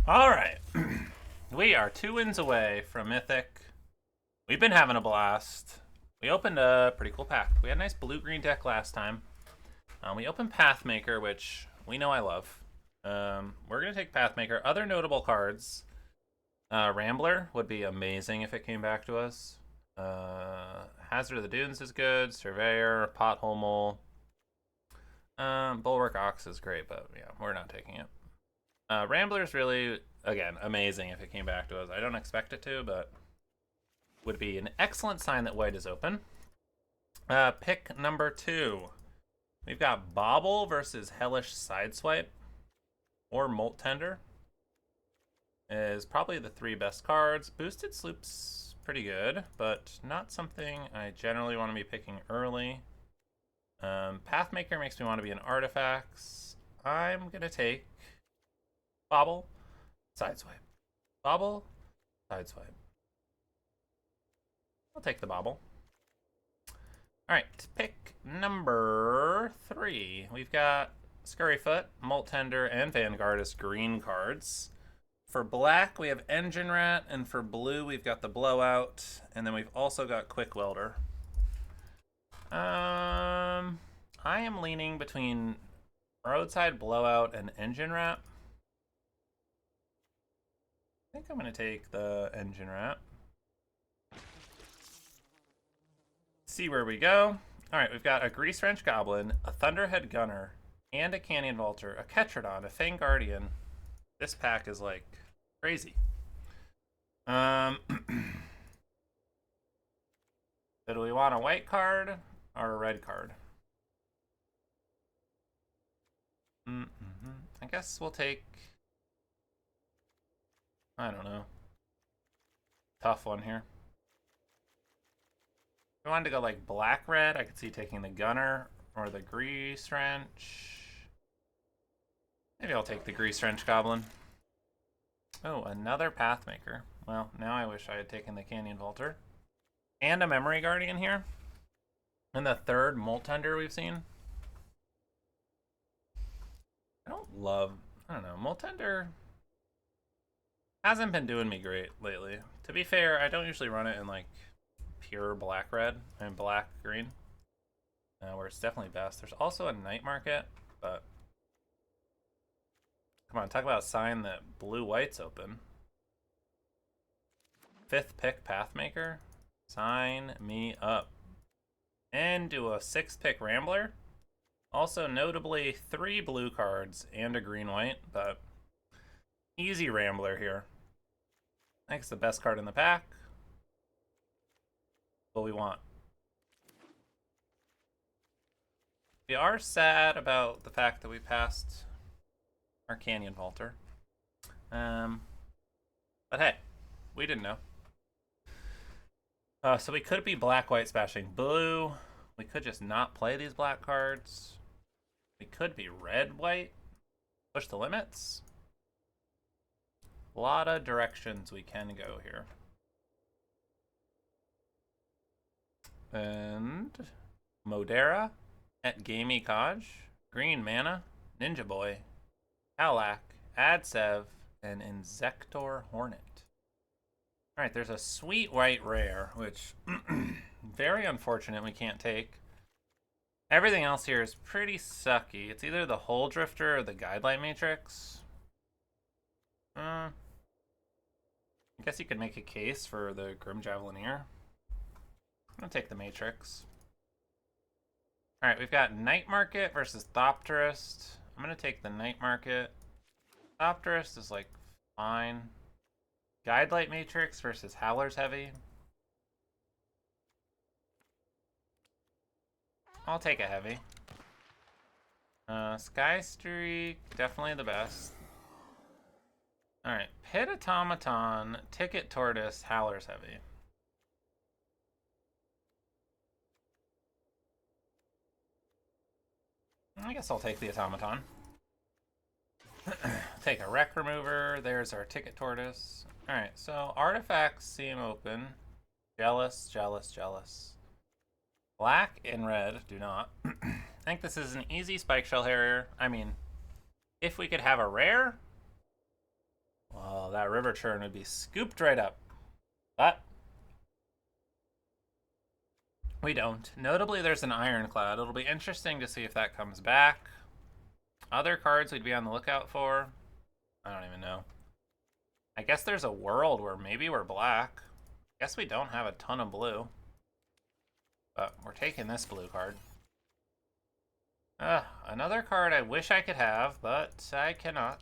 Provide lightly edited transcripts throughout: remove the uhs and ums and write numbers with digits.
All right. We are 2 wins away from Mythic. We've been having a blast. We opened a pretty cool pack. We had a nice blue-green deck last time. We opened Pathmaker, which we know I love. We're going to take Pathmaker. Other notable cards. Rambler would be amazing if it came back to us. Hazard of the Dunes is good. Surveyor, Pothole Mole. Bulwark Ox is great, but yeah, we're not taking it. Rambler's really, again, amazing if it came back to us. I don't expect it to, but would be an excellent sign that white is open. Pick number 2. We've got Bobble versus Hellish Sideswipe or Molt Tender. Is probably the 3 best cards. Boosted Sloop's pretty good, but not something I generally want to be picking early. Pathmaker makes me want to be in artifacts. I'm going to take Bobble, Sideswipe. Bobble, Sideswipe. I'll take the Bobble. Alright, pick number 3. We've got Scurryfoot, Molt Tender, and Vanguard as green cards. For black, we have Engine Rat, and for blue, we've got the Blowout, and then we've also got Quick Welder. I am leaning between Roadside Blowout and Engine Rat. I think I'm going to take the Engine Rat. See where we go. Alright, we've got a Grease Wrench Goblin, a Thunderhead Gunner, and a Canyon Vaulter, a Ketrodon, a Fang Guardian. This pack is like crazy. So do we want a white card or a red card? I guess we'll take, I don't know. Tough one here. If we wanted to go like black-red, I could see taking the Gunner or the Grease Wrench. Maybe I'll take the Grease Wrench Goblin. Oh, another Pathmaker. Well, now I wish I had taken the Canyon Vaulter. And a Memory Guardian here. And the 3rd Molt Tender we've seen. I don't know, Molt Tender hasn't been doing me great lately. To be fair, I don't usually run it in like pure black-red and black-green. Where it's definitely best. There's also a Night Market, but come on, talk about a sign that blue-white's open. 5th pick Pathmaker. Sign me up. And do a 6th pick Rambler. Also, notably, 3 blue cards and a green-white, but easy Rambler here. I think it's the best card in the pack. What we want. We are sad about the fact that we passed our Canyon Vaulter. But hey, we didn't know. So we could be black-white smashing blue. We could just not play these black cards. We could be red-white. Push the limits. A lot of directions we can go here. And Modera at Gamey Kaj, Green Mana, Ninja Boy, Halak, Adsev, and Insector Hornet. Alright, there's a sweet white rare, which very unfortunate we can't take. Everything else here is pretty sucky. It's either the Hole Drifter or the Guidelight Matrix. I guess you could make a case for the Grim Javelineer. I'm gonna take the Matrix. Alright, we've got Night Market versus Thopterist. I'm gonna take the Night Market. Thopterist is like fine. Guidelight Matrix versus Howler's Heavy. I'll take a heavy. Sky Streak, definitely the best. Alright, Pit Automaton, Ticket Tortoise, Howler's Heavy. I guess I'll take the Automaton. Take a Wreck Remover. There's our Ticket Tortoise. Alright, so artifacts seem open. Jealous, jealous, jealous. Black and red do not. I think this is an easy Spike Shell Harrier. I mean, if we could have a rare, that river churn would be scooped right up. But we don't. Notably, there's an Ironclad. It'll be interesting to see if that comes back. Other cards we'd be on the lookout for. I don't even know. I guess there's a world where maybe we're black. I guess we don't have a ton of blue. But we're taking this blue card. Another card I wish I could have, but I cannot.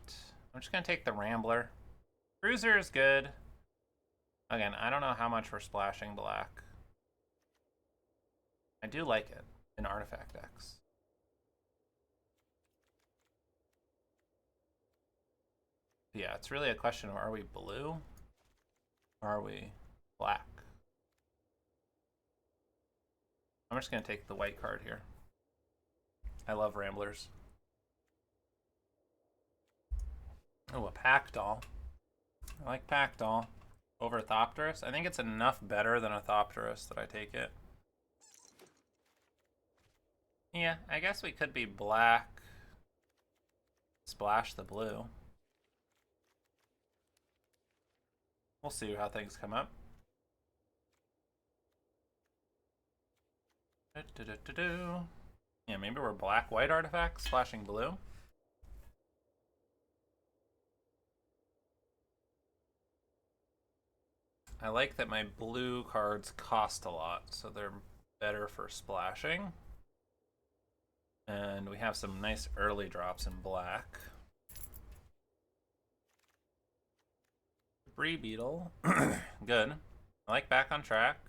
I'm just going to take the Rambler. Cruiser is good. Again, I don't know how much we're splashing black. I do like it in artifact decks. Yeah, it's really a question of, are we blue or are we black? I'm just going to take the white card here. I love Ramblers. Oh, a Pack Doll. I like Pack Doll over Thopterus. I think it's enough better than a Thopterus that I take it. Yeah, I guess we could be black. Splash the blue. We'll see how things come up. Yeah, maybe we're black-white artifacts splashing blue. I like that my blue cards cost a lot, so they're better for splashing. And we have some nice early drops in black. Debris Beetle. Good. I like Back on Track.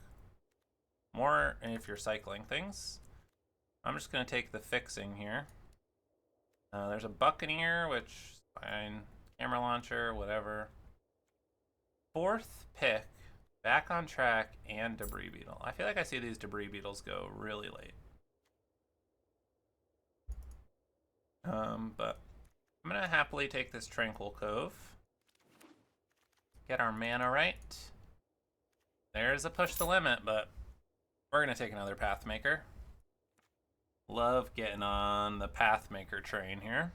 More if you're cycling things. I'm just going to take the fixing here. There's a Buccaneer, which is fine. Camera Launcher, whatever. Fourth pick, Back on Track, and Debris Beetle. I feel like I see these Debris Beetles go really late. But I'm going to happily take this Tranquil Cove. Get our mana right. There's a push the limit, but we're going to take another Pathmaker. Love getting on the Pathmaker train here.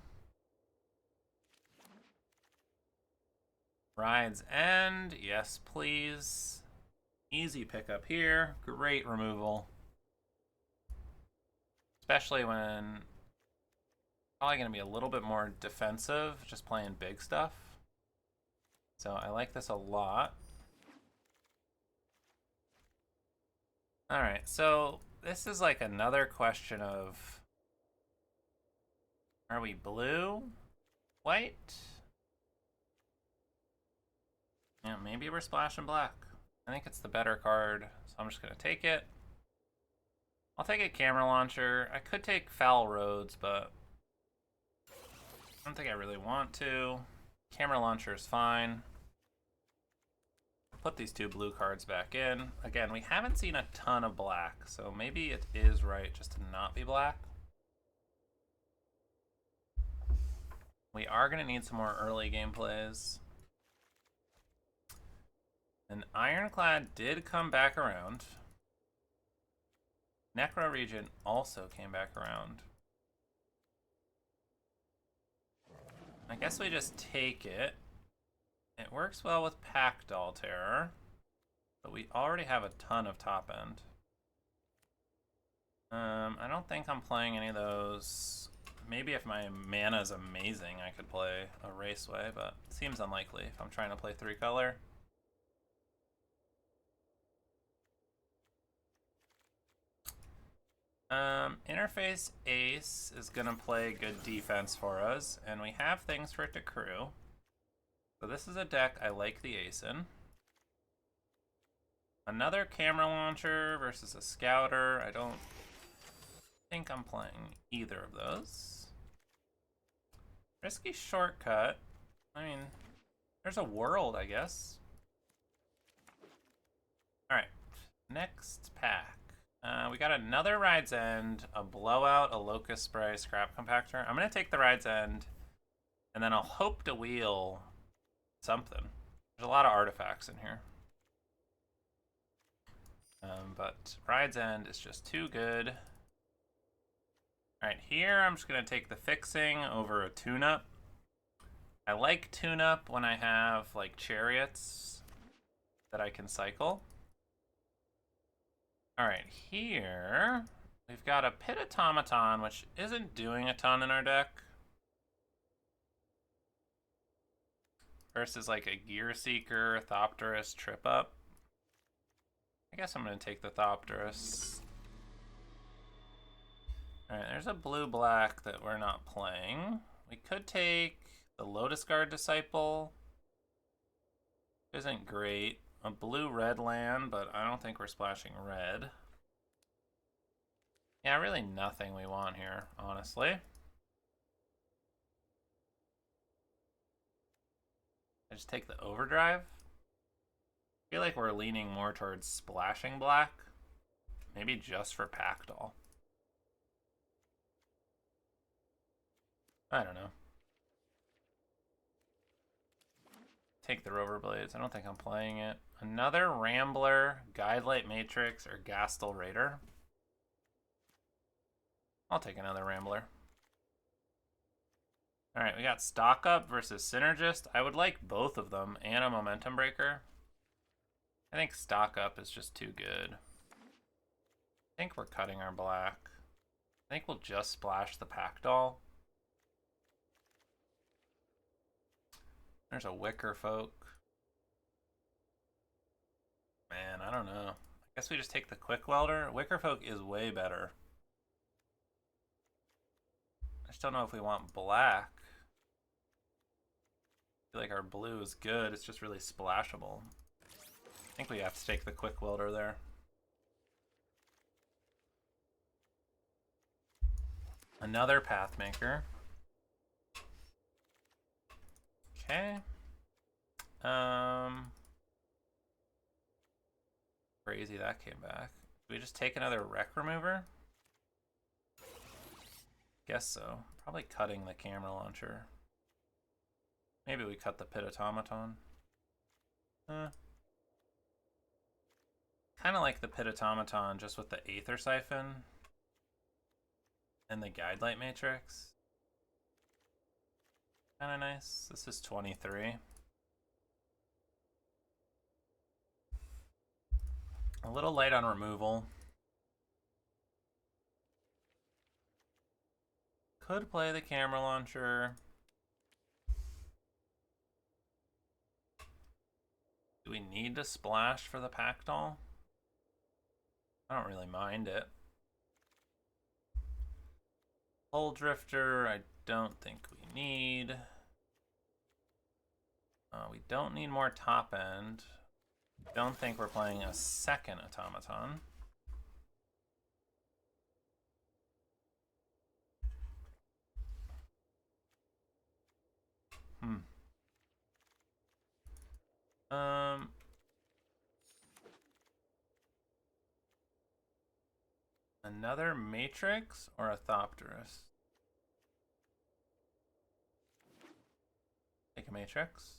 Ride's End, yes please. Easy pickup here, great removal. Especially when probably going to be a little bit more defensive, just playing big stuff. So I like this a lot. Alright, so this is like another question of, are we blue? White? Yeah, maybe we're splashing black. I think it's the better card, so I'm just going to take it. I'll take a Camera Launcher. I could take Foul Roads, but I don't think I really want to. Camera Launcher is fine. Put these two blue cards back in. Again, we haven't seen a ton of black, so maybe it is right just to not be black. We are going to need some more early game plays. And Ironclad did come back around. Necro Regent also came back around. I guess we just take it. It works well with Pack Doll Terror, but we already have a ton of top end. I don't think I'm playing any of those. Maybe if my mana is amazing, I could play a Raceway, but it seems unlikely if I'm trying to play 3-color. Interface Ace is going to play good defense for us, and we have things for it to crew. So this is a deck I like the Ace in. Another Camera Launcher versus a Scouter. I don't think I'm playing either of those. Risky Shortcut. I mean, there's a world, I guess. Alright, next pack. We got another Ride's End, a Blowout, a Locust Spray, Scrap Compactor. I'm going to take the Ride's End, and then I'll hope to wheel something. There's a lot of artifacts in here. But Ride's End is just too good. Alright, here I'm just going to take the fixing over a tune-up. I like tune-up when I have, like, chariots that I can cycle. Alright, here we've got a Pit Automaton, which isn't doing a ton in our deck. Versus, like, a Gear Seeker, Thopterus, Trip Up. I guess I'm going to take the Thopterus. Alright, there's a blue-black that we're not playing. We could take the Lotus Guard Disciple. Isn't great. A blue-red land, but I don't think we're splashing red. Yeah, really nothing we want here, honestly. I just take the Overdrive. I feel like we're leaning more towards splashing black. Maybe just for Packdoll. I don't know. Take the Rover Blades. I don't think I'm playing it. Another Rambler, Guidelight Matrix, or Gastel Raider. I'll take another Rambler. Alright, we got Stock Up versus Synergist. I would like both of them, and a Momentum Breaker. I think Stock Up is just too good. I think we're cutting our black. I think we'll just splash the Packdoll. There's a Wicker Folk. Man, I don't know. I guess we just take the Quick Welder. Wicker Folk is way better. I just don't know if we want black. I feel like our blue is good. It's just really splashable. I think we have to take the Quick Welder there. Another Pathmaker. Okay. Crazy that came back. Do we just take another Wreck Remover? Guess so. Probably cutting the camera launcher. Maybe we cut the Pit Automaton. Kind of like the Pit Automaton just with the Aether Siphon and the Guidelight Matrix. Kind of nice. This is 23. A little light on removal. Could play the camera launcher. Do we need to splash for the Packdoll? I don't really mind it. Hull Drifter, I don't think we need. We don't need more top end. Don't think we're playing a second Automaton. Another Matrix or a Thopterus? Take a Matrix.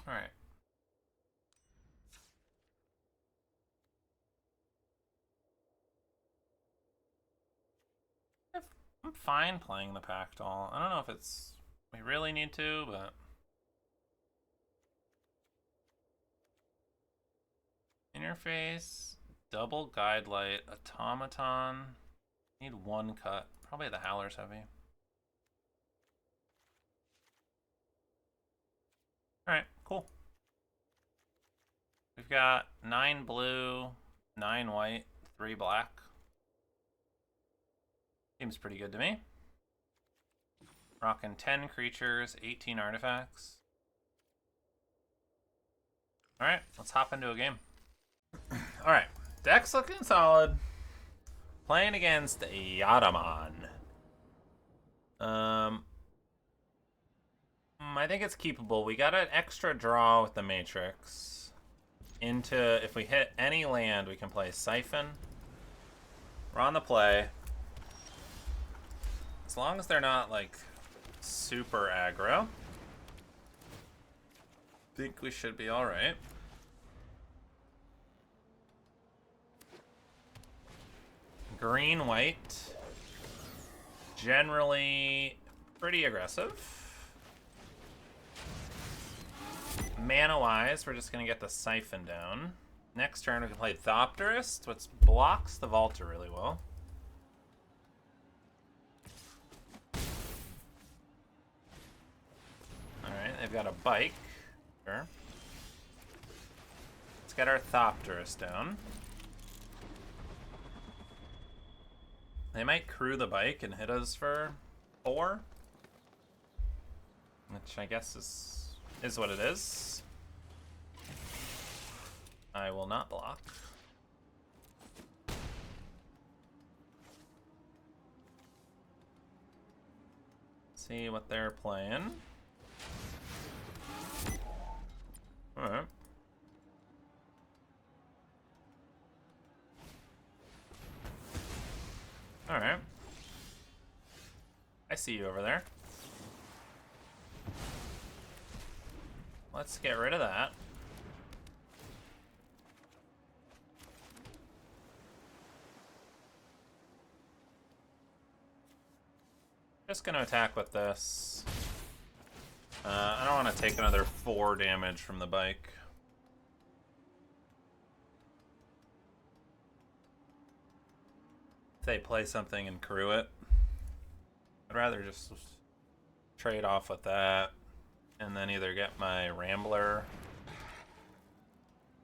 Alright. I'm fine playing the Packdoll. I don't know if it's... we really need to, but... Interface, double Guidelight, Automaton. Need one cut. Probably the Howler's heavy. Alright, cool. We've got 9 blue, 9 white, 3 black. Seems pretty good to me. Rocking 10 creatures, 18 artifacts. Alright, let's hop into a game. Alright, deck's looking solid. Playing against Yadaman. I think it's keepable. We got an extra draw with the Matrix. If we hit any land, we can play Siphon. We're on the play. As long as they're not, like, super aggro, I think we should be alright. Green, white. generally pretty aggressive. Mana-wise, we're just going to get the Siphon down. Next turn, we can play Thopterist, which blocks the Vaulter really well. Alright, they've got a bike. Sure. Let's get our Thopterist down. They might crew the bike and hit us for 4. Which I guess is what it is. I will not block. See what they're playing. Alright. Alright. I see you over there. Let's get rid of that. Just gonna attack with this. I don't want to take another 4 damage from the bike. If they play something and crew it, I'd rather just trade off with that and then either get my Rambler.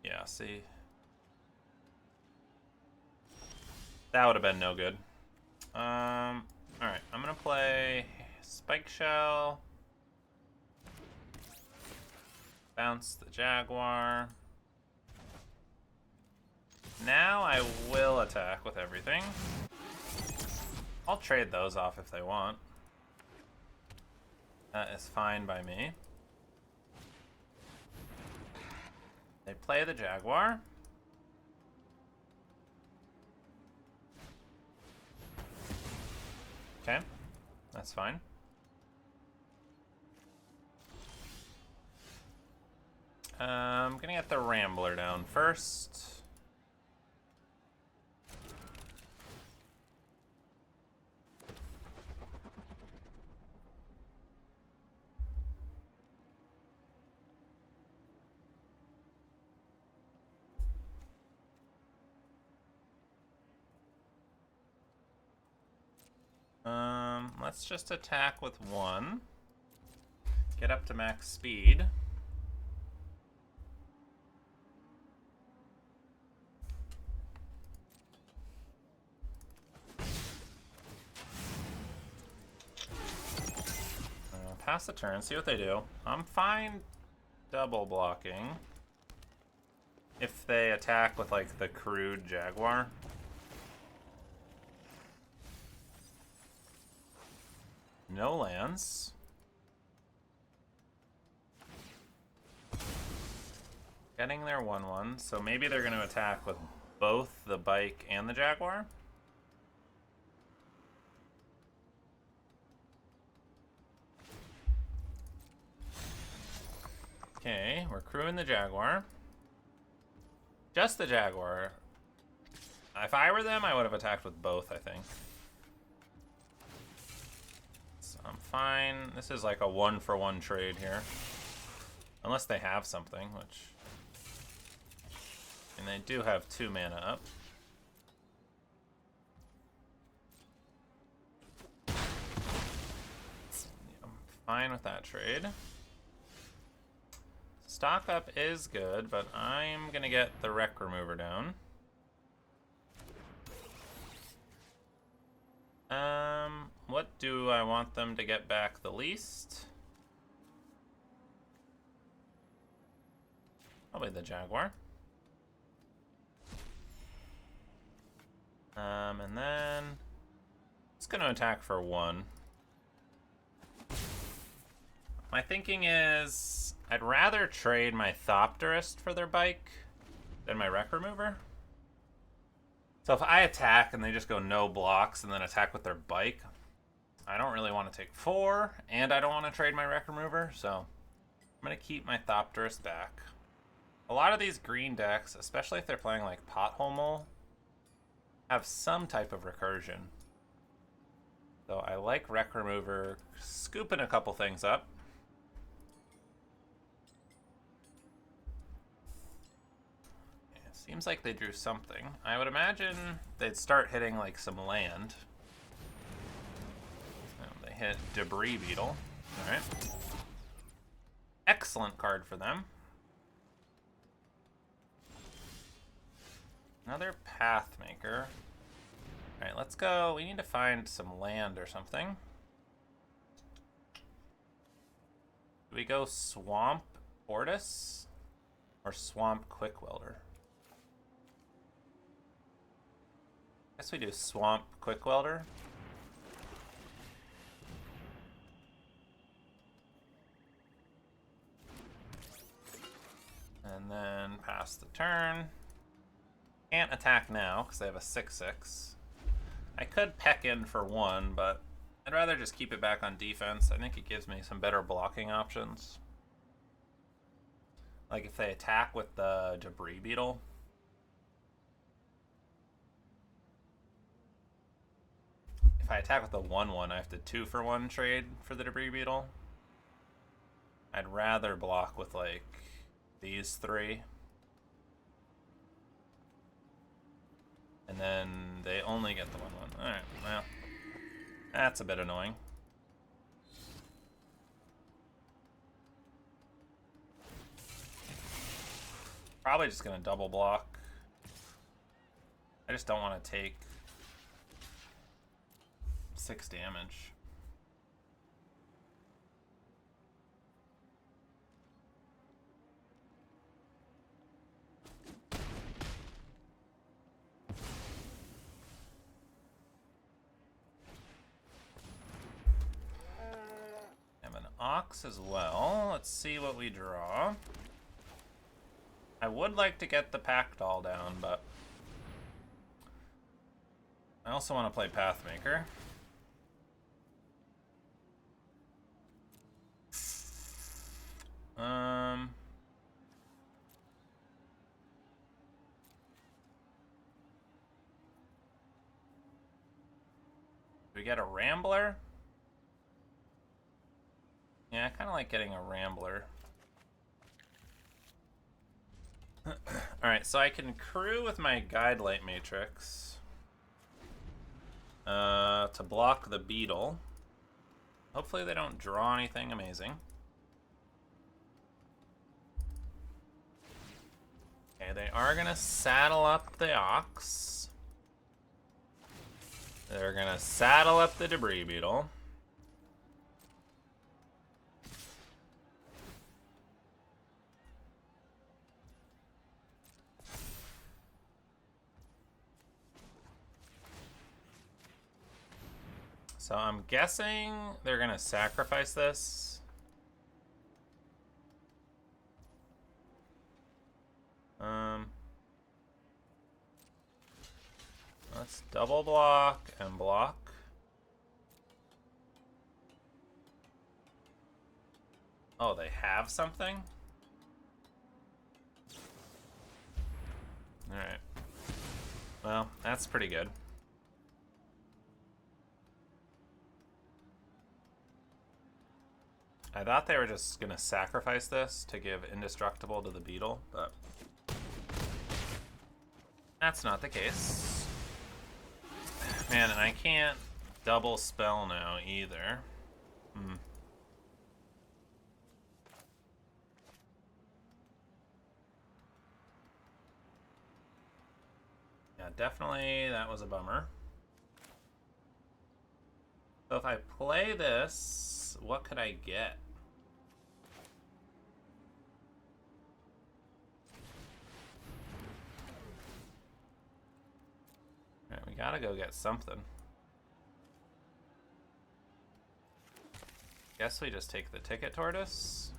Yeah, see? That would have been no good. Alright, I'm gonna play Spike Shell. Bounce the Jaguar. Now I will attack with everything. I'll trade those off if they want. That is fine by me. They play the Jaguar. Okay, that's fine. I'm gonna get the Rambler down first. Let's just attack with 1. Get up to max speed. Pass the turn, see what they do. I'm fine double blocking if they attack with like the crude Jaguar. No lands. Getting their 1/1, so maybe they're going to attack with both the bike and the Jaguar. Okay, we're crewing the Jaguar. Just the Jaguar. If I were them, I would have attacked with both, I think. So I'm fine. This is like a 1-for-1 trade here. Unless they have something, which... And they do have 2 mana up. I'm fine with that trade. Stock up is good, but I'm gonna get the Wreck Remover down. What do I want them to get back the least? Probably the Jaguar. And then it's gonna attack for 1. My thinking is I'd rather trade my Thopterist for their bike than my Wreck Remover. So if I attack and they just go no blocks and then attack with their bike, I don't really want to take 4, and I don't want to trade my Wreck Remover, so I'm going to keep my Thopterist back. A lot of these green decks, especially if they're playing like Pothole Mole, have some type of recursion. So I like Wreck Remover scooping a couple things up. Yeah, seems like they drew something. I would imagine they'd start hitting like some land. They hit Debris Beetle. Alright. Excellent card for them. Another Pathmaker. Alright, let's go. We need to find some land or something. Do we go Swamp Tortoise or Swamp Quick Welder? I guess we do Swamp Quick Welder. And then pass the turn. Can't attack now because they have a 6/6. I could peck in for 1, but I'd rather just keep it back on defense. I think it gives me some better blocking options. Like if they attack with the Debris Beetle. If I attack with the 1/1, I have to 2-for-1 trade for the Debris Beetle. I'd rather block with like these 3. And then they only get the 1/1. Alright, well, that's a bit annoying. Probably just gonna double block. I just don't want to take 6 damage. Ox as well. Let's see what we draw. I would like to get the Pack Doll down, but I also want to play Pathmaker. Do we get a Rambler? Yeah, I kind of like getting a Rambler. Alright, so I can crew with my Guidelight Matrix to block the Beetle. Hopefully they don't draw anything amazing. Okay, they are going to saddle up the Ox. They're going to saddle up the Debris Beetle. So I'm guessing they're gonna sacrifice this. Let's double block and block. Oh, they have something? Alright. Well, that's pretty good. I thought they were just gonna sacrifice this to give indestructible to the Beetle, but that's not the case. Man, and I can't double spell now either. Yeah, definitely that was a bummer. So if I play this, what could I get? Alright, we gotta go get something. Guess we just take the Ticket Tortoise.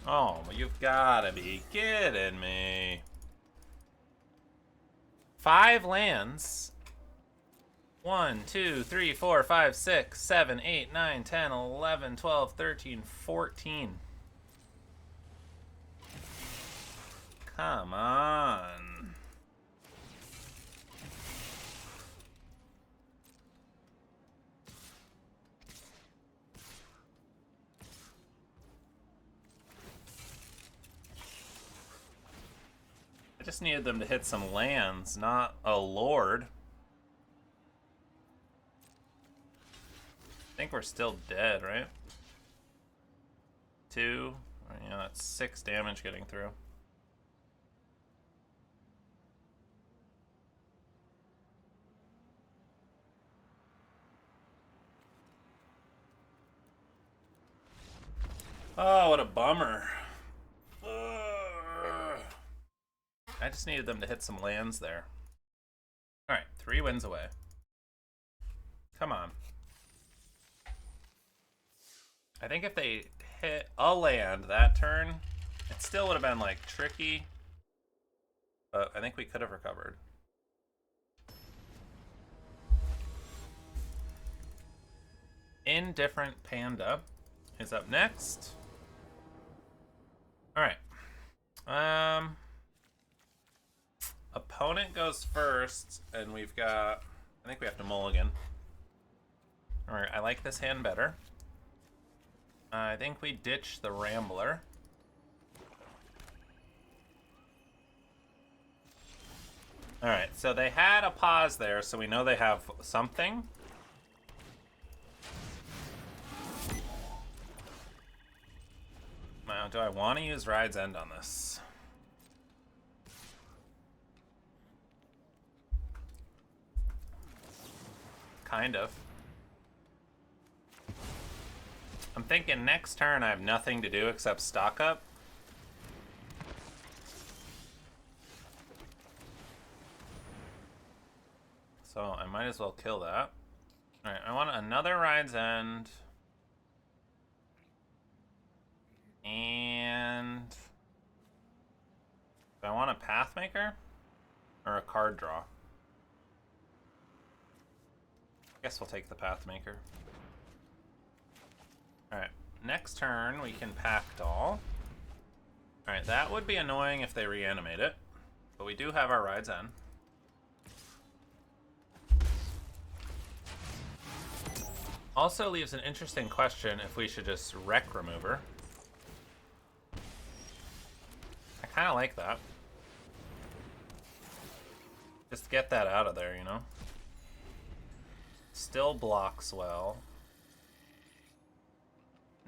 Oh, you've gotta be kidding me. 5 lands. 1, 2, 3, 4, 5, 6, 7, 8, 9, 10, 11, 12, 13, 14. Come on. just needed them to hit some lands, not a lord. I think we're still dead, right? 2. Yeah, that's 6 damage getting through. Oh, what a bummer. I just needed them to hit some lands there. Alright, 3 wins away. Come on. I think if they hit a land that turn, it still would have been, like, tricky. But I think we could have recovered. Indifferent Panda is up next. Alright. Opponent goes first, and we've got... I think we have to mulligan. Alright, I like this hand better. I think we ditch the Rambler. Alright, so they had a pause there, so we know they have something. Now, do I want to use Ride's End on this? Kind of. I'm thinking next turn I have nothing to do except stock up. So I might as well kill that. Alright, I want another Ride's End. And... do I want a Pathmaker? Or a card draw? I guess we'll take the Pathmaker. Alright, next turn we can Packdoll. Alright, that would be annoying if they reanimate it. But we do have our Ride's End. Also leaves an interesting question if we should just Wreck Remover. I kind of like that. Just get that out of there, you know? Still blocks well.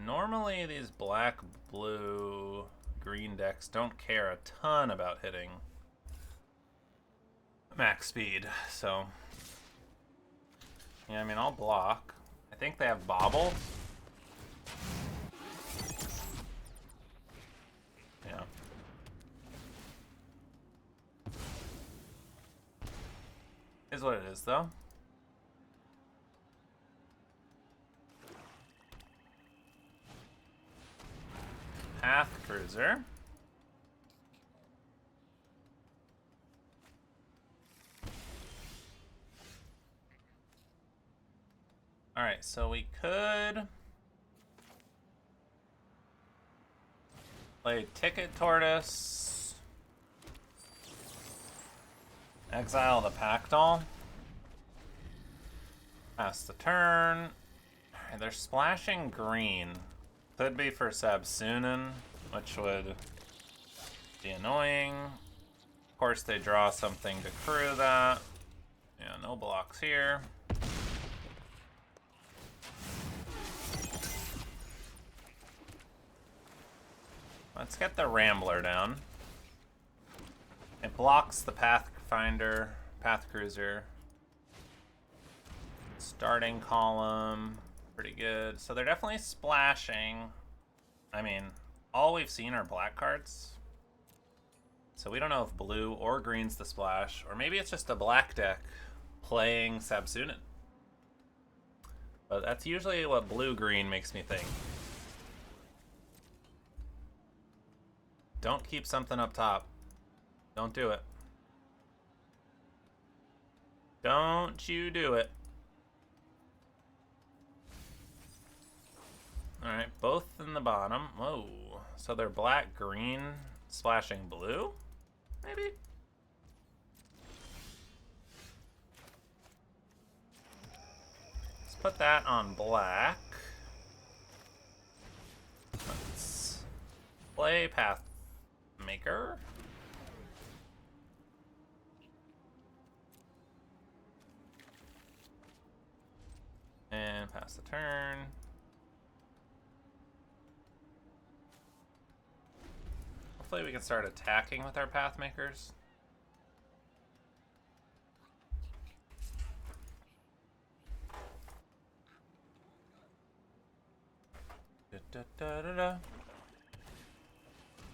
Normally these black, blue, green decks don't care a ton about hitting max speed, so... yeah, I mean, I'll block. I think they have Bobble. Yeah. Is what it is, though. Path Cruiser. Alright, so we could play Ticket Tortoise, exile the Packdoll, pass the turn. Alright, they're splashing green. Could be for Sabsunin, which would be annoying. Of course, they draw something to crew that. Yeah, no blocks here. Let's get the Rambler down. It blocks the Pathfinder, Path Cruiser. Starting column, pretty good. So they're definitely splashing. I mean, all we've seen are black cards. So we don't know if blue or green's the splash, or maybe it's just a black deck playing Sabsunin. But that's usually what blue-green makes me think. Don't keep something up top. Don't do it. Don't you do it. Alright, both in the bottom. Whoa. So they're black, green, splashing blue? Maybe? Let's put that on black. Let's play Pathmaker. Pass the turn. Hopefully we can start attacking with our Pathmakers.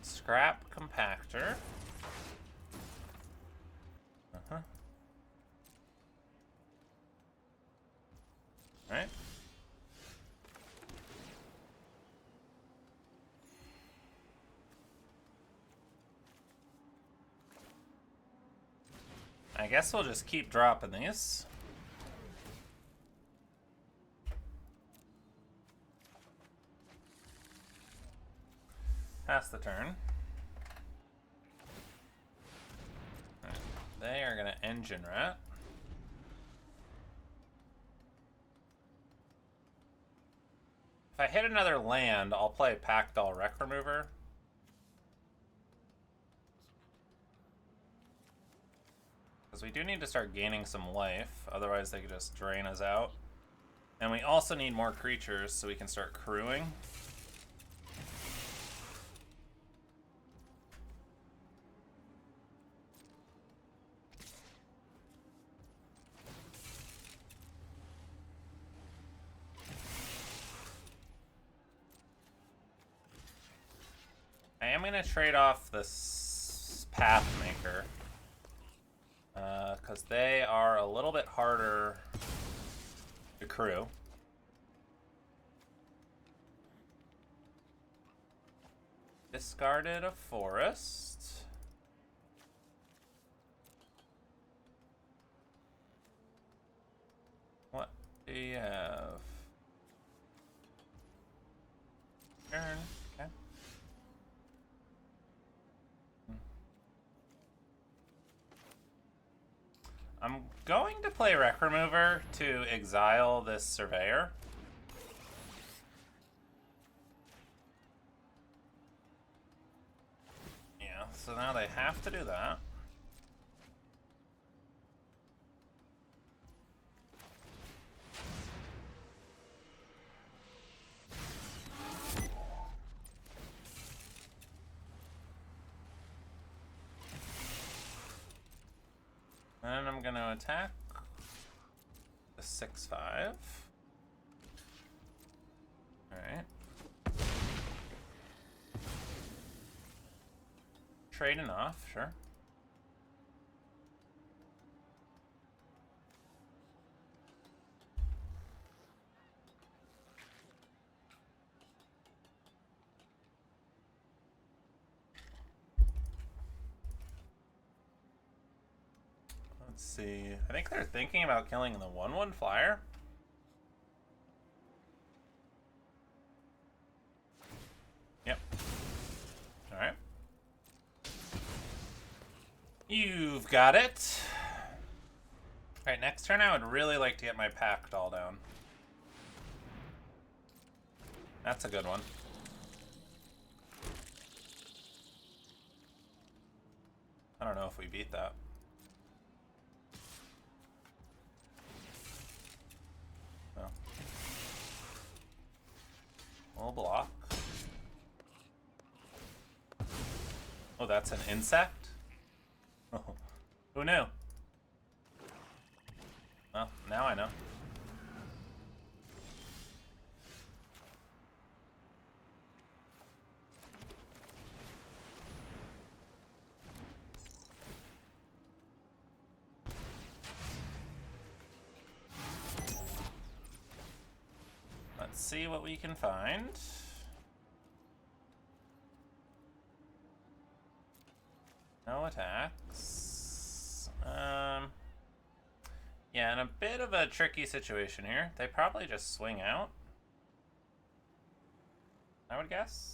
Scrap compactor. Alright. I guess we'll just keep dropping these. Pass the turn. Right. They are going to engine rat. If I hit another land, I'll play Packdoll Wreck Remover. Because we do need to start gaining some life, otherwise they could just drain us out. And we also need more creatures so we can start crewing. I am going to trade off this Pathmaker. Because they are a little bit harder to crew. Discarded a forest. What do you have? Turn. Okay. I'm going to play Wreck Remover to exile this Surveyor. Yeah, so now they have to do that. And I'm gonna attack the 6/5. Alright. Trading off, sure. Let's see. I think they're thinking about killing the 1/1 flyer. Yep. Alright. You've got it. Alright, next turn I would really like to get my Packdoll down. That's a good one. I don't know if we beat that. No. We'll block. Oh, that's an insect? Oh, who knew? Well, now I know. Let's see what we can find. No attacks. Yeah, in a bit of a tricky situation here. They probably just swing out, I would guess.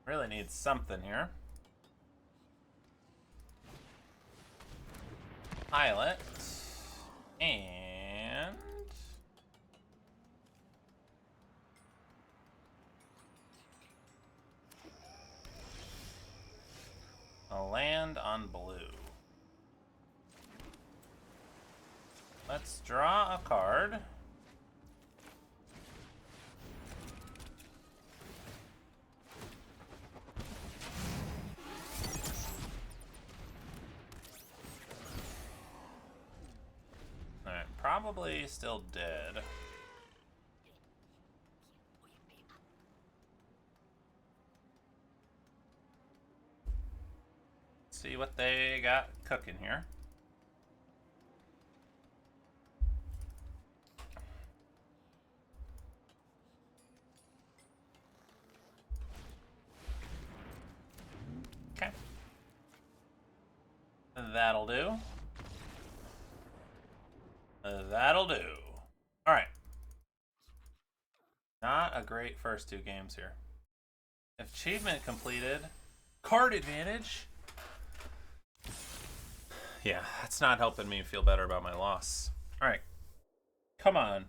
Really need something here. Pilot. And... a land on blue. Let's draw a card. Alright, probably still dead. See what they got cooking here. Okay. That'll do. That'll do. Alright. Not a great first two games here. Achievement completed. Card advantage. Yeah, that's not helping me feel better about my loss. Alright. Come on.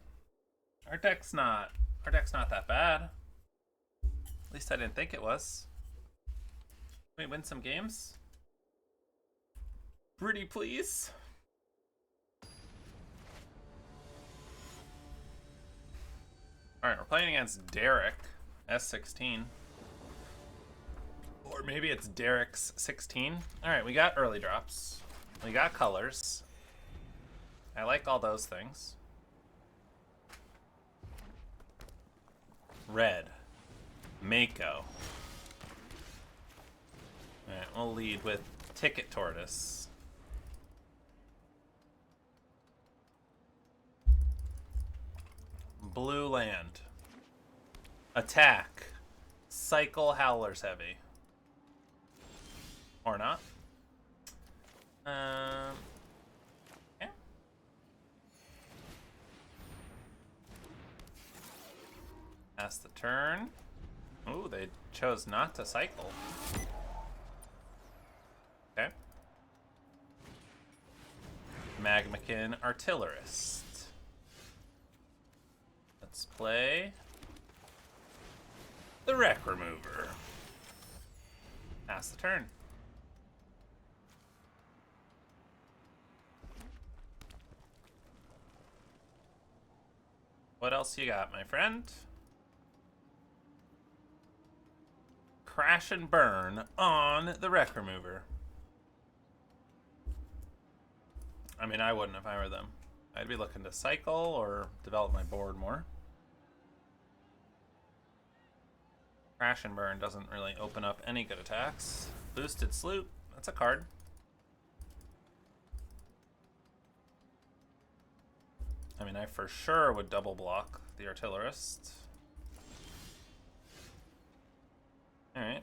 Our deck's not that bad. At least I didn't think it was. Can we win some games? Pretty please. Alright, we're playing against Derek, S16. Or maybe it's Derek's 16. Alright, we got early drops. We got colors. I like all those things. Red. Mako. Alright, we'll lead with Ticket Tortoise. Blue land. Attack. Cycle Howler's Heavy. Or not. Yeah. Pass the turn. Ooh, they chose not to cycle. Okay. Magmakin Artillerist. Let's play the Wreck Remover. Pass the turn. What else you got, my friend? Crash and burn on the Wreck Remover. I mean, I wouldn't if I were them. I'd be looking to cycle or develop my board more. Crash and burn doesn't really open up any good attacks. Boosted Sloop, that's a card. I mean, I for sure would double block the Artillerist. Alright.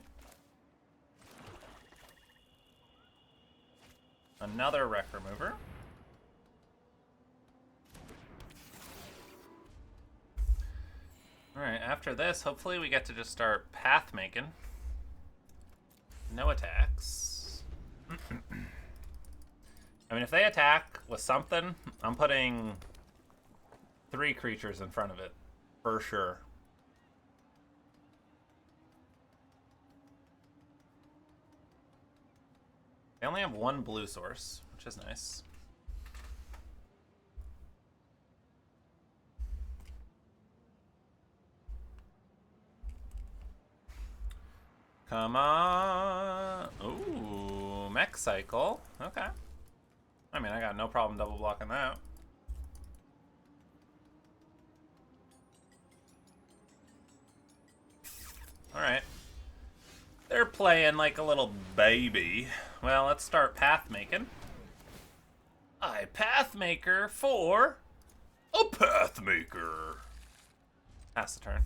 Another Wreck Remover. Alright, after this, hopefully we get to just start path making. No attacks. I mean, if they attack with something, I'm putting 3 creatures in front of it, for sure. They only have 1 blue source, which is nice. Come on. Ooh, Mech Cycle. Okay. I mean, I got no problem double blocking that. Alright. They're playing like a little baby. Well, let's start path making. I Pathmaker for a Pathmaker. Pass the turn.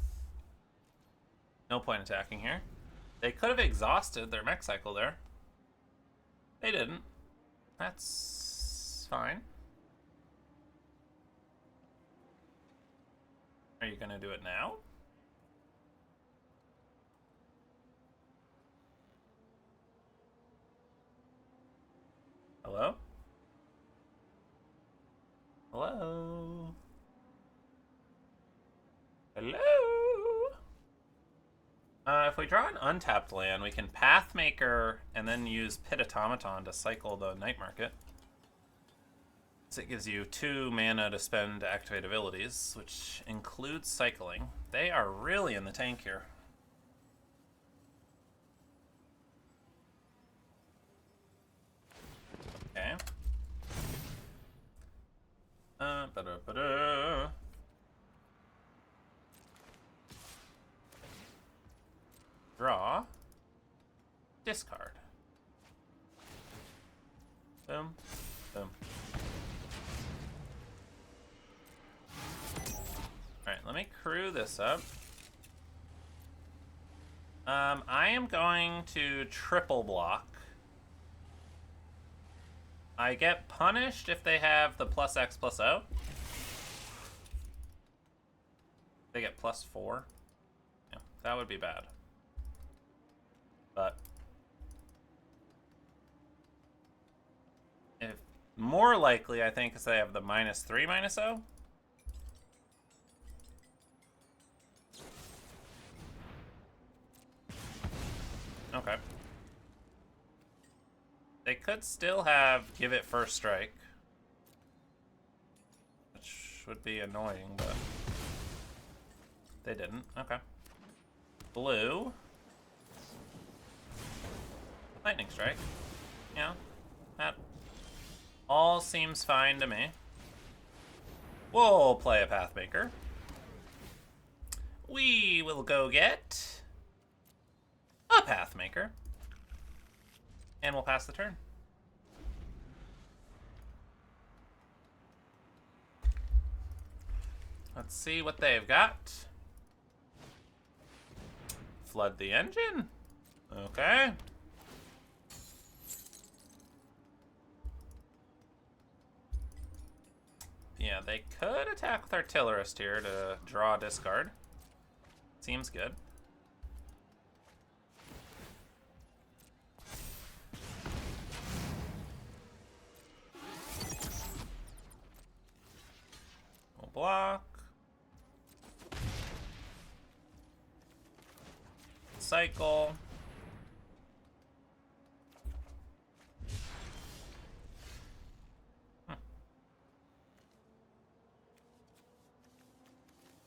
No point attacking here. They could have exhausted their Mech Cycle there. They didn't. That's fine. Are you gonna do it now? Hello? Hello? Hello? If we draw an untapped land, we can Pathmaker and then use Pit Automaton to cycle the Night Market. So it gives you 2 mana to spend to activate abilities, which includes cycling. They are really in the tank here. Okay. Draw. Discard. Boom. Boom. Alright, let me crew this up. I am going to triple block. I get punished if they have the +X+O. They get +4. Yeah, that would be bad. But if more likely, I think, is they have the -3/-0. Okay. They could still have give it first strike, which would be annoying, but they didn't. Okay. Blue. Lightning strike. Yeah, that all seems fine to me. We'll play a Pathmaker. We will go get a Pathmaker. And we'll pass the turn. Let's see what they've got. Flood the engine. Okay. Yeah, they could attack with Artillerist here to draw a discard. Seems good. We'll block. Cycle. I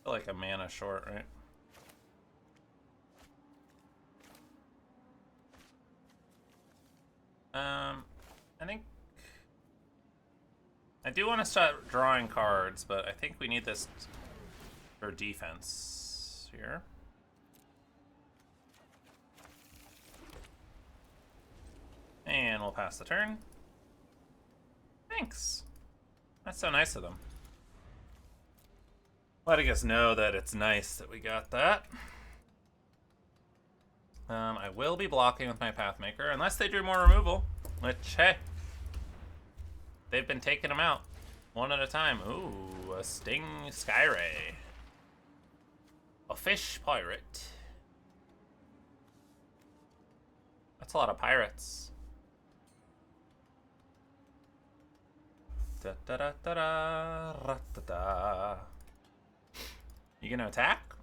feel like a mana short, right? I think I do want to start drawing cards, but I think we need this for defense here. And we'll pass the turn. Thanks. That's so nice of them. Letting us know that it's nice that we got that. I will be blocking with my Pathmaker, unless they drew more removal. Which, hey, they've been taking them out one at a time. Ooh, a Sting Skyray. A Fish Pirate. That's a lot of pirates. Da da da da da da da da. You gonna attack?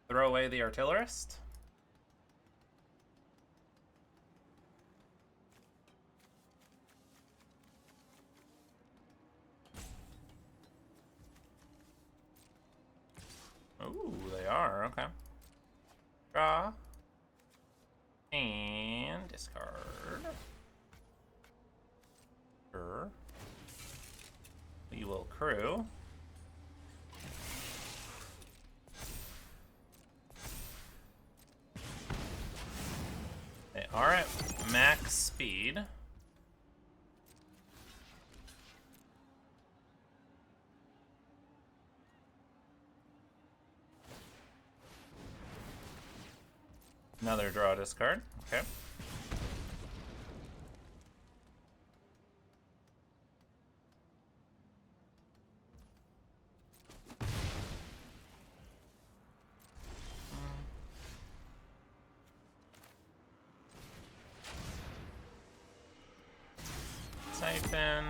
Throw away the Artillerist? Ooh, they are, okay. Draw. And discard. Sure. We will crew. They are at max speed. Another draw discard. Okay. Griffin.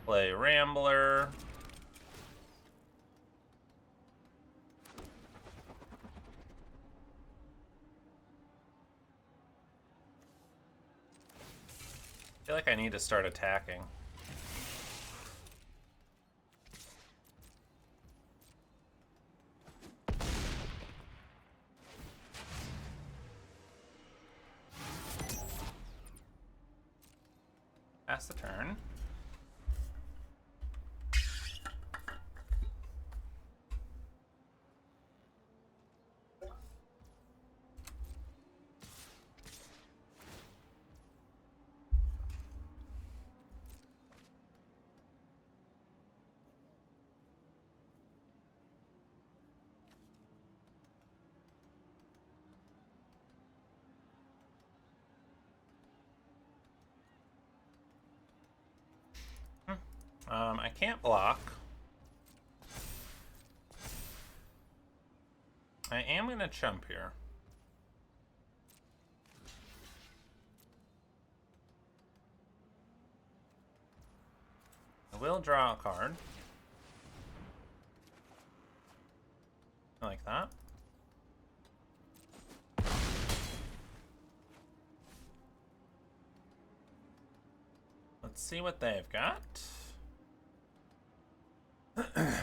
Play Rambler. I feel like I need to start attacking. Pass the turn. I can't block. I am gonna chump here. I will draw a card. Like that. Let's see what they've got.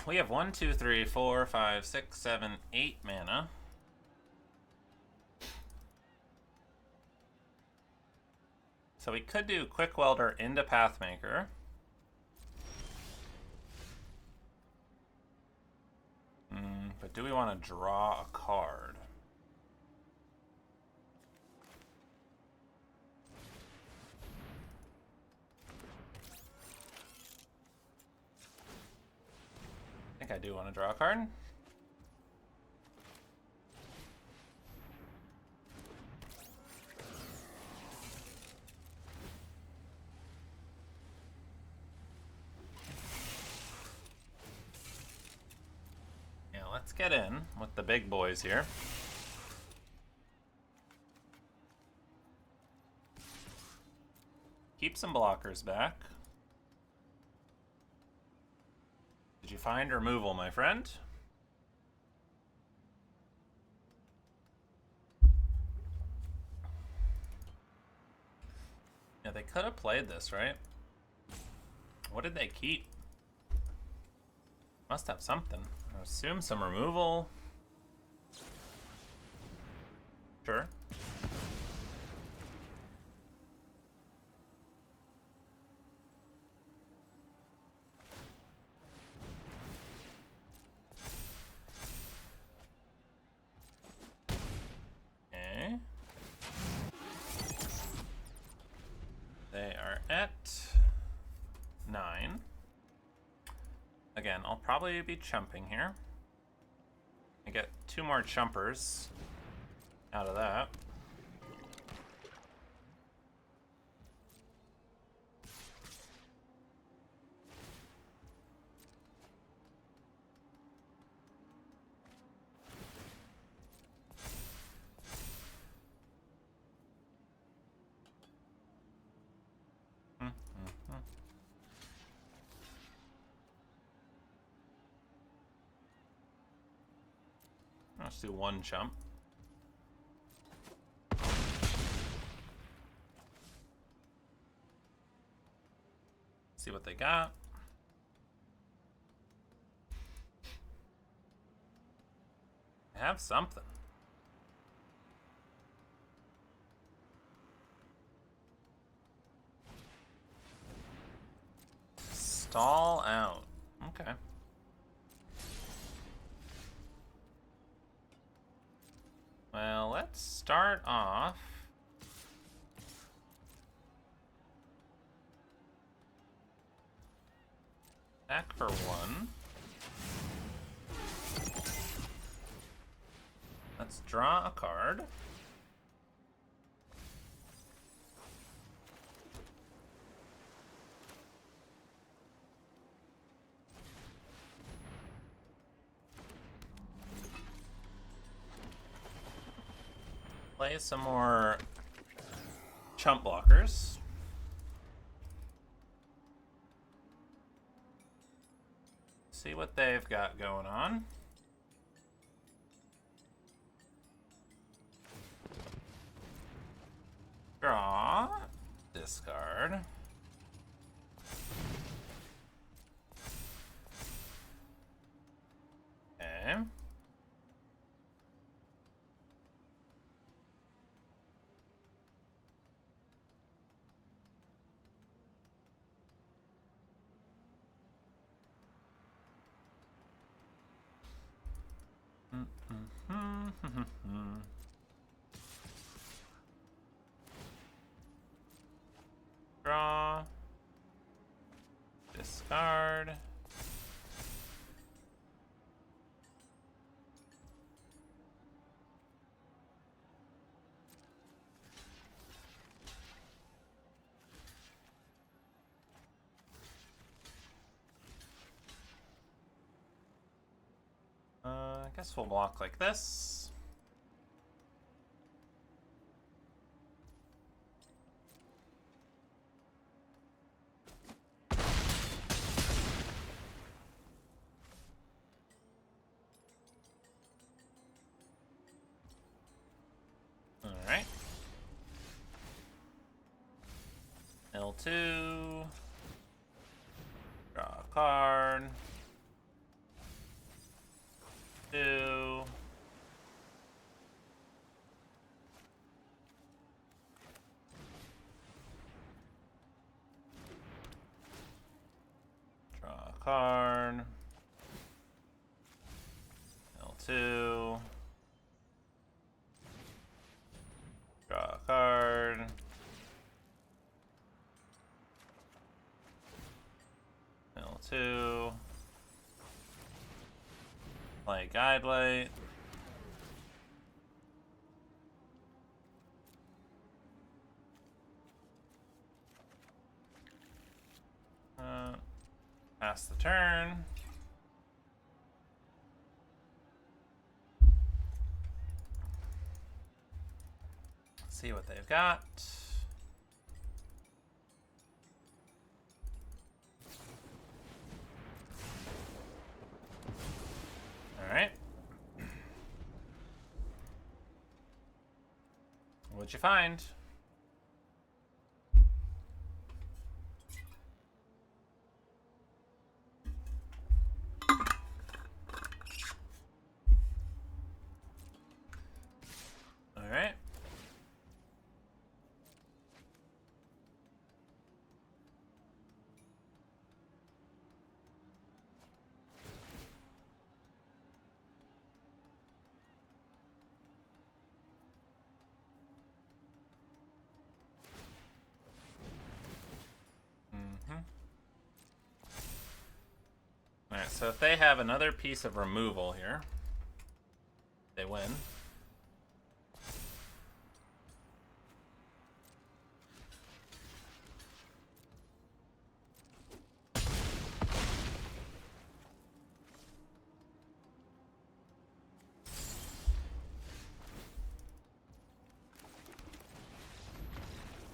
We have 1, 2, 3, 4, 5, 6, 7, 8 mana. So we could do Quick Welder into Pathmaker. But do we want to draw a card? I think I do want to draw a card. Yeah, let's get in with the big boys here. Keep some blockers back. Did you find removal, my friend? Yeah, they could have played this, right? What did they keep? Must have something. I assume some removal. Sure. Okay. They are at 9. Again, I'll probably be chumping here. I get 2 more chumpers out of that. Let's do 1 chump. See what they got. They have something. Stall out. Okay. Well, let's start off. Back for 1. Let's draw a card. Play some more chump blockers. what they've got going on. Draw. Discard. Okay. Draw. Discard. I guess we'll block like this. Alright. L2. Draw a card. 2. Draw a card. L2. Draw a card. L2. Play Guidelight. Pass the turn. Let's see what they've got. Alright. What'd you find? Alright. Alright, so if they have another piece of removal here, they win.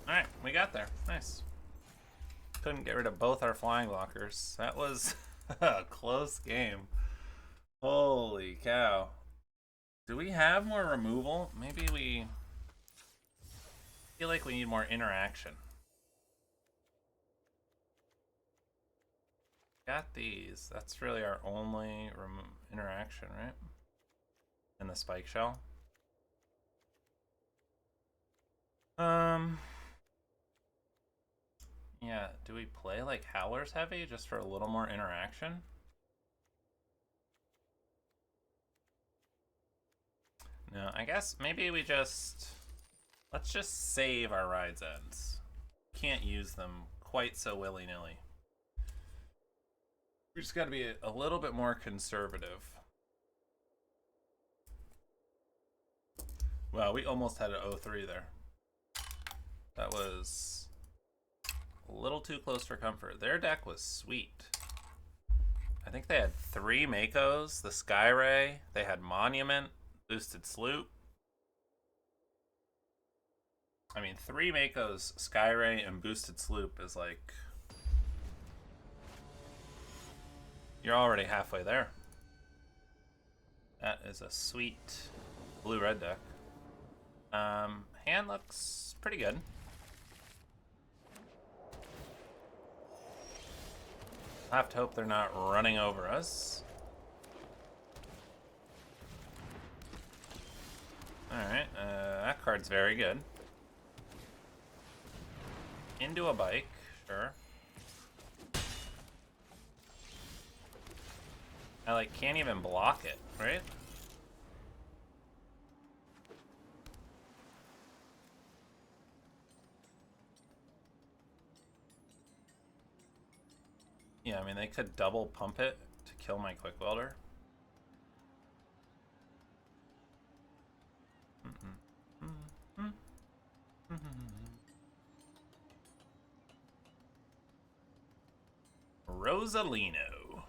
Alright, we got there. Nice. Couldn't get rid of both our flying blockers. That was a close game. Holy cow. Do we have more removal? Maybe we feel like we need more interaction. Got these. That's really our only interaction, right? And the spike shell. Yeah, do we play like Howler's Heavy just for a little more interaction? No, I guess maybe we just... Let's just save our Ride's Ends. Can't use them quite so willy-nilly. We just gotta be a little bit more conservative. Wow, we almost had an 0-3 there. That was a little too close for comfort. Their deck was sweet. I think they had 3 Makos, the Skyray, they had Monument, Boosted Sloop. I mean, 3 Makos, Skyray, and Boosted Sloop is like... You're already halfway there. That is a sweet blue-red deck. Hand looks pretty good. I have to hope they're not running over us. Alright, that card's very good. Into a bike, sure. I like can't even block it, right? Yeah, I mean, they could double pump it to kill my Quick Welder. Rosalino.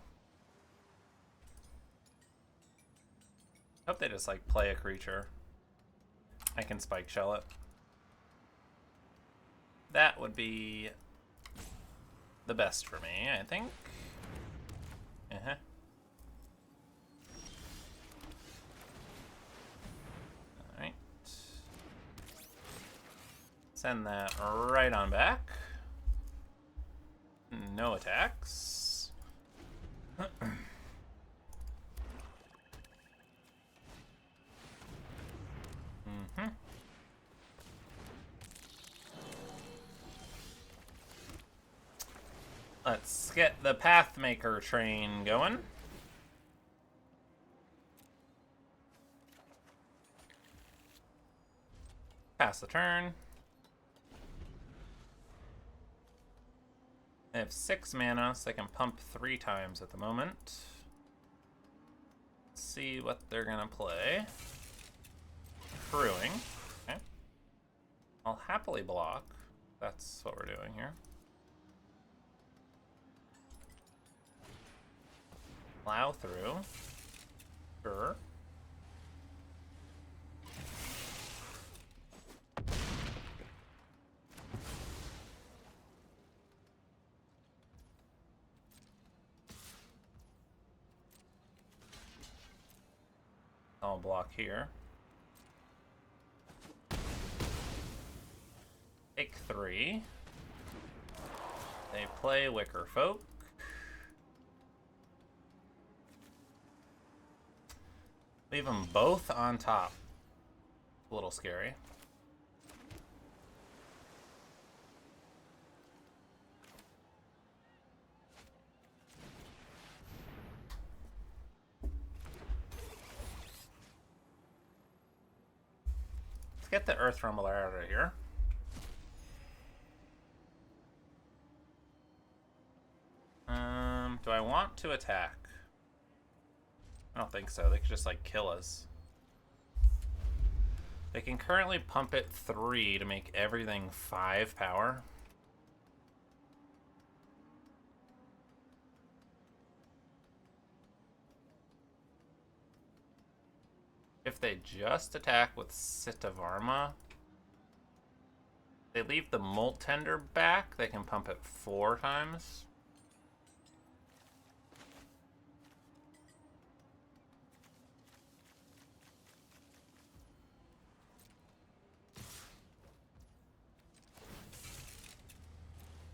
Hope they just, like, play a creature. I can Spike Shell it. That would be the best for me, I think. Uh-huh. Alright. Send that right on back. No attacks. Let's get the Pathmaker train going. Pass the turn. They have 6 mana, so they can pump 3 times at the moment. Let's see what they're gonna play. Crewing. Okay. I'll happily block. That's what we're doing here. Plow through. Sure. I'll block here. Take 3. They play Wicker Folk. Leave them both on top. A little scary. Let's get the Earth Rumbler out of here. Do I want to attack? I don't think so. They could just, like, kill us. They can currently pump it 3 to make everything 5 power. If they just attack with Sitavarma, they leave the Molt Tender back, they can pump it 4 times.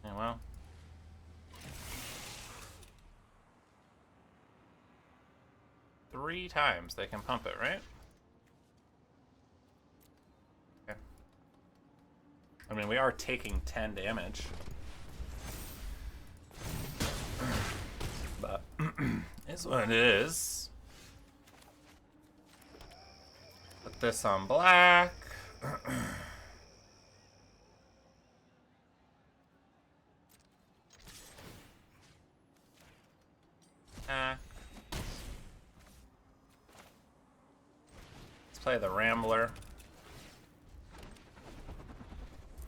Yeah, well. Three times they can pump it, right? Okay. I mean, we are taking 10 damage. But it's what it is. Put this on black. Let's play the Rambler.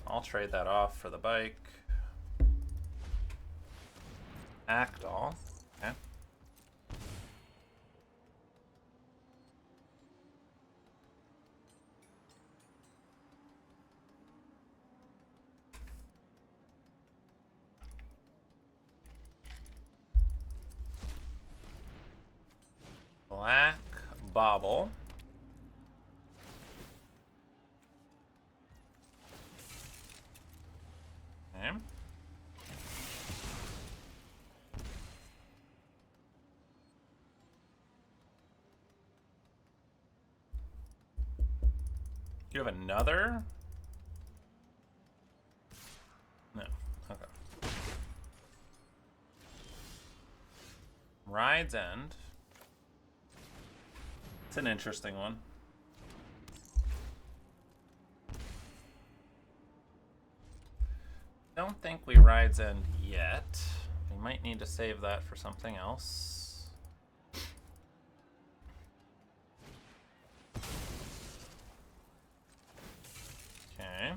I'll trade that off for the bike. Act all. Okay. Black Bauble. Okay. Do you have another? No. Okay. Ride's End. It's an interesting one. Don't think we Ride's End yet. We might need to save that for something else. Okay.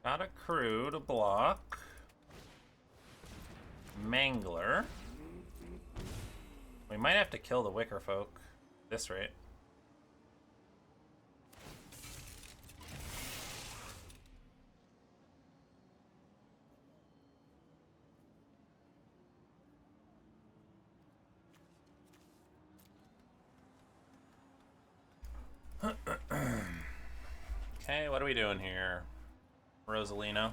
Got a crew to block. Mangler. We might have to kill the Wicker Folk at this rate. Okay, what are we doing here, Rosalino?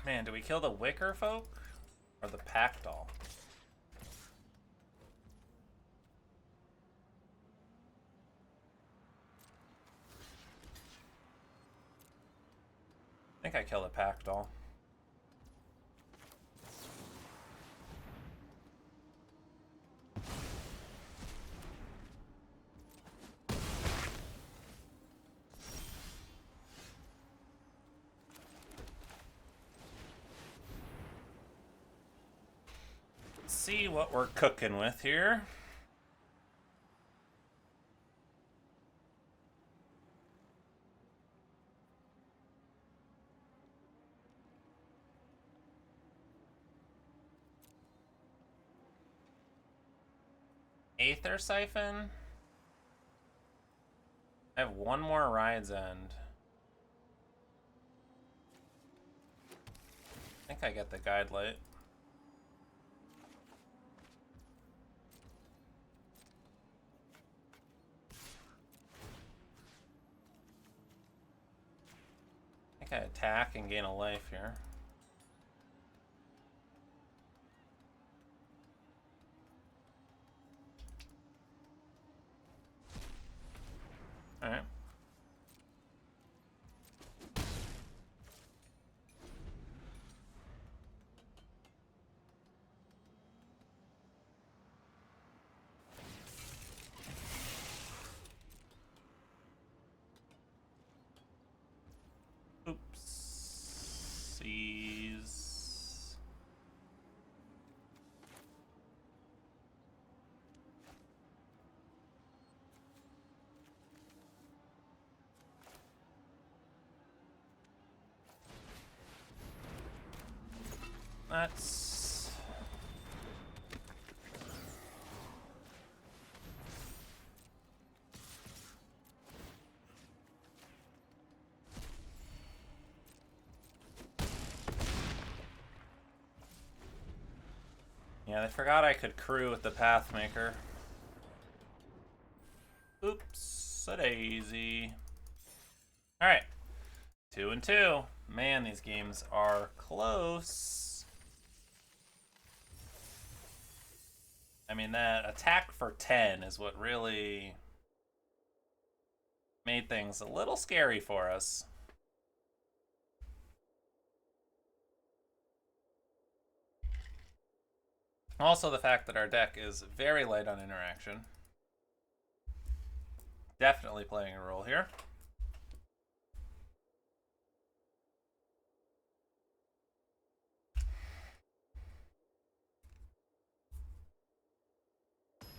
Man, do we kill the Wicker Folk or the Pack Doll? I think I kill the Pack Doll. See what we're cooking with here. Aether Siphon. I have one more Ride's End. I think I get the Guidelight. I think I attack and gain a life here. Alright. Oopsies. That's... Yeah, I forgot I could crew with the Pathmaker. Oops, a daisy. Alright. 2 and 2. Man, these games are close. I mean, that attack for 10 is what really made things a little scary for us. Also, the fact that our deck is very light on interaction. Definitely playing a role here.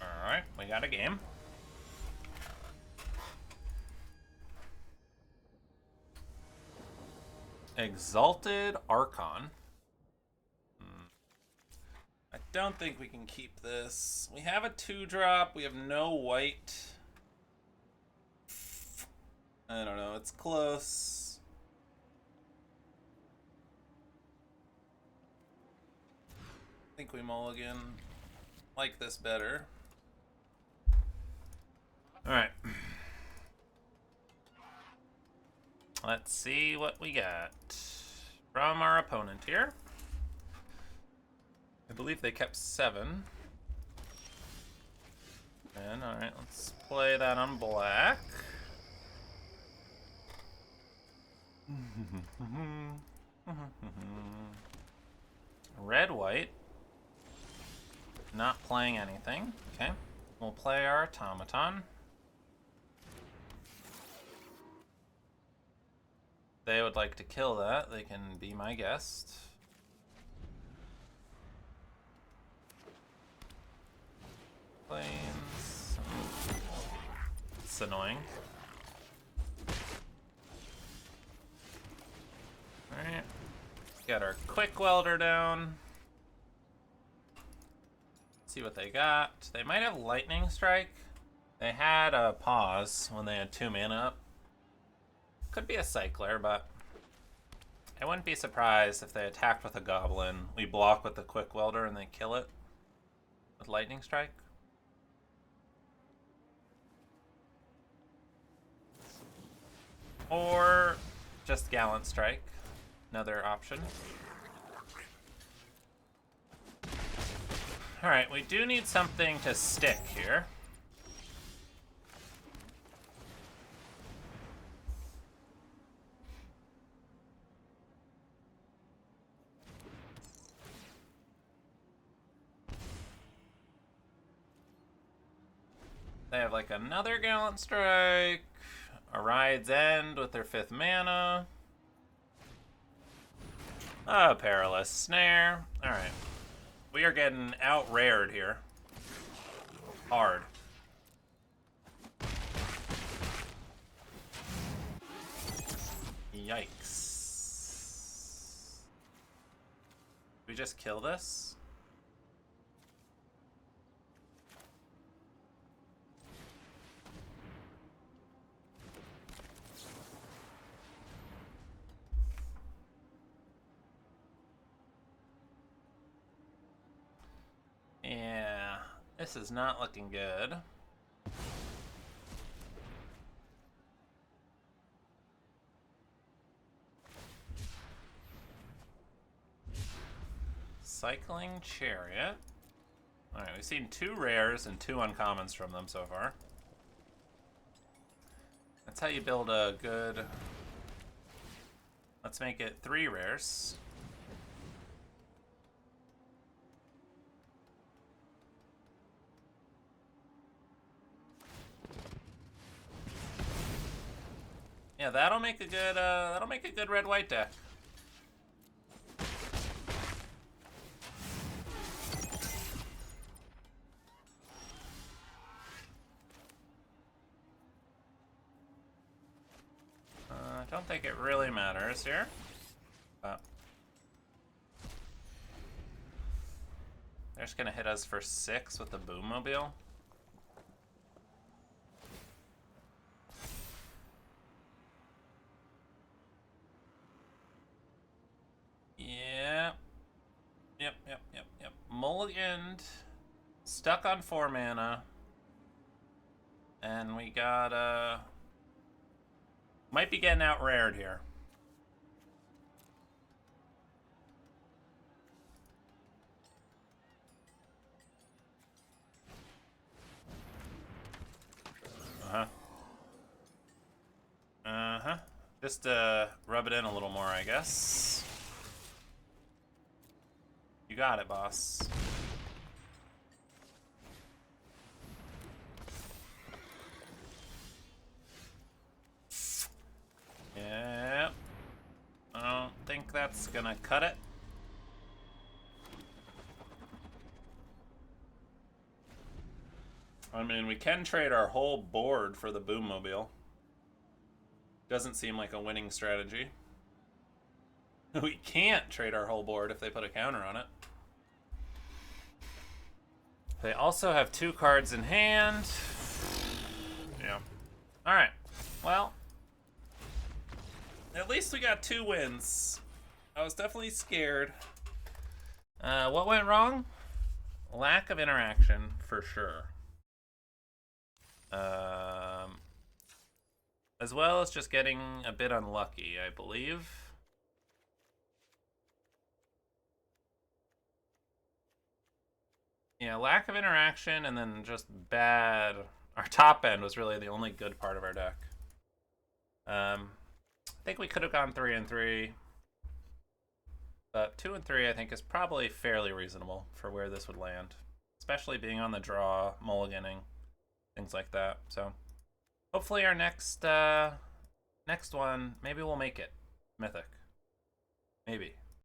Alright, we got a game. Exalted Archon. I don't think we can keep this. We have a 2-drop. We have no white. I don't know. It's close. I think we mulligan. Like this better. Alright. Let's see what we got from our opponent here. I believe they kept 7. And alright, let's play that on black. Red, white. Not playing anything. Okay. We'll play our automaton. They would like to kill that. They can be my guest. Planes. It's annoying. Alright. Got our quick welder down. See what they got. They might have lightning strike. They had a pause when they had 2 mana up. Could be a cycler, but I wouldn't be surprised if they attacked with a goblin. We block with the quick welder and they kill it with lightning strike. Or just gallant strike. Another option. Alright, we do need something to stick here. They have like another gallant strike. A Ride's End with their 5th mana. A Perilous Snare. Alright. We are getting out-rared here. Hard. Yikes. We just kill this? Yeah, this is not looking good. Cycling Chariot. Alright, we've seen 2 rares and 2 uncommons from them so far. That's how you build a good... Let's make it 3 rares. Yeah, that'll make a good red-white deck. I don't think it really matters here. But they're just gonna hit us for 6 with the Boommobile. Yep. Mulliganed. Stuck on 4 mana. And we got, might be getting out-rared here. Just rub it in a little more, I guess. You got it, boss. Yeah. I don't think that's gonna cut it. I mean, we can trade our whole board for the Boommobile. Doesn't seem like a winning strategy. We can't trade our whole board if they put a counter on it. They also have 2 cards in hand. Yeah. Alright. Well, at least we got 2 wins. I was definitely scared. What went wrong? Lack of interaction, for sure. As well as just getting a bit unlucky, I believe. Yeah, lack of interaction and then just bad. Our top end was really the only good part of our deck. I think we could have gone 3 and 3. But 2 and 3 I think is probably fairly reasonable for where this would land. Especially being on the draw, mulliganing, things like that. So hopefully our next one, maybe we'll make it Mythic. Maybe.